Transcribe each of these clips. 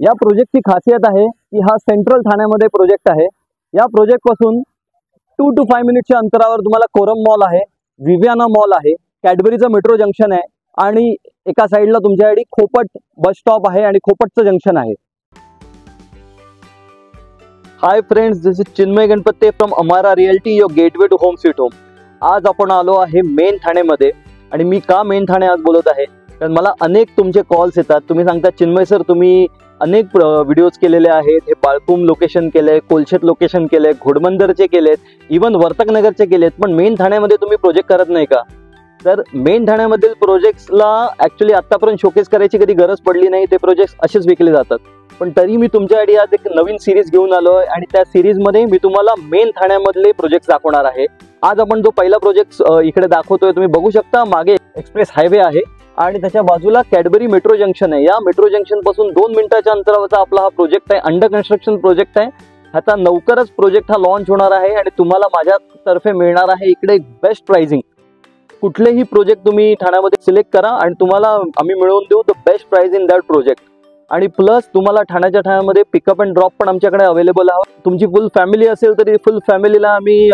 या प्रोजेक्टची खासियत आहे की हा सेंट्रल ठाण्यामध्ये प्रोजेक्ट आहे। या प्रोजेक्ट पासून 2 to 5 मिनिटच्या अंतरावर तुम्हाला कोरम मॉल आहे, विवियाना मॉल आहे, कॅडबरीचा मेट्रो जंक्शन आहे आणि एका साइडला तुमच्यासाठी खोपट बस स्टॉप आहे आणि खोपटचं जंक्शन आहे। Hi friends, this is Chinmay Ganpate from Amara realty, your gateway to home sweet home. आज आपण आलो आहे मेन ठाण्यामध्ये आणि मी का मेन ठाणे आज बोलत आहे कारण मला अनेक तुमचे कॉल्स येतात। तुम्ही सांगता चिन्मय सर तुम्ही अनेक व्हिडिओज केलेले आहेत, हे बाळकुम लोकेशन केलंय, कोलशेत लोकेशन केलंय, घोडबंदरचे केलेत, इवन वर्तकनगरचे केलेत, पण मेन ठाण्यामध्ये तुम्ही प्रोजेक्ट करत नाही का? तर मेन ठाण्यामधील प्रोजेक्ट्सला ऍक्च्युली आतापर्यंत शोकेस करायची कधी गरज पडली नाही, ते प्रोजेक्ट्स असेच विकले जातात। पण तरी मी तुमच्यासाठी आज एक नवीन सिरीज घेऊन आलोय आणि त्या सिरीज मध्ये मी तुम्हाला मेन ठाण्यामधले प्रोजेक्ट्स दाखवणार आहे। आज आपण जो पहिला प्रोजेक्ट इकडे दाखवतोय तुम्ही बघू शकता, मागे एक्सप्रेस हायवे आहे आणि त्याच्या बाजूला कॅडबरी मेट्रो जंक्शन आहे। या मेट्रो जंक्शन पासून 2 मिनिटाच्या अंतरावरचा आपला हा प्रोजेक्ट आहे, अंडर कन्स्ट्रक्शन प्रोजेक्ट आहे। ह्याचा लवकरच प्रोजेक्ट हा लॉन्च होणार आहे आणि तुम्हाला माझ्यातर्फे मिळणार आहे इकडे बेस्ट प्राइसिंग। कुठलेही प्रोजेक्ट तुम्ही ठाण्यामध्ये सिलेक्ट करा आणि तुम्हाला आम्ही मिळवून देऊ the best price in that project. आणि प्लस तुम्हाला ठाण्यामध्ये पिकअप अँड ड्रॉप पण आमच्याकडे अवेलेबल आहे। तुमची फुल फॅमिली असेल तरी फुल फॅमिलीला आम्ही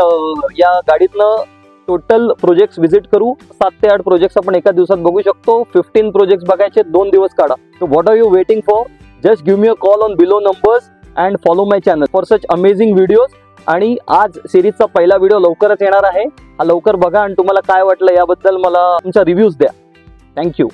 या गाडीतनं टोटल प्रोजेक्ट्स विजिट करू। 7 ते 8 प्रोजेक्ट्स आपण एका दिवसात बघू शकतो। 15 प्रोजेक्ट्स बघायचे 2 दिवस काढा। So what are you waiting for? Just give me a call on below numbers and follow my channel for such amazing videos. आणि आज सिरीजचा पहिला व्हिडिओ लवकरच येणार आहे, हा लवकर बघा आणि तुम्हाला काय वाटलं याबद्दल मला तुमचा रिव्ह्यूज द्या। थँक्यू।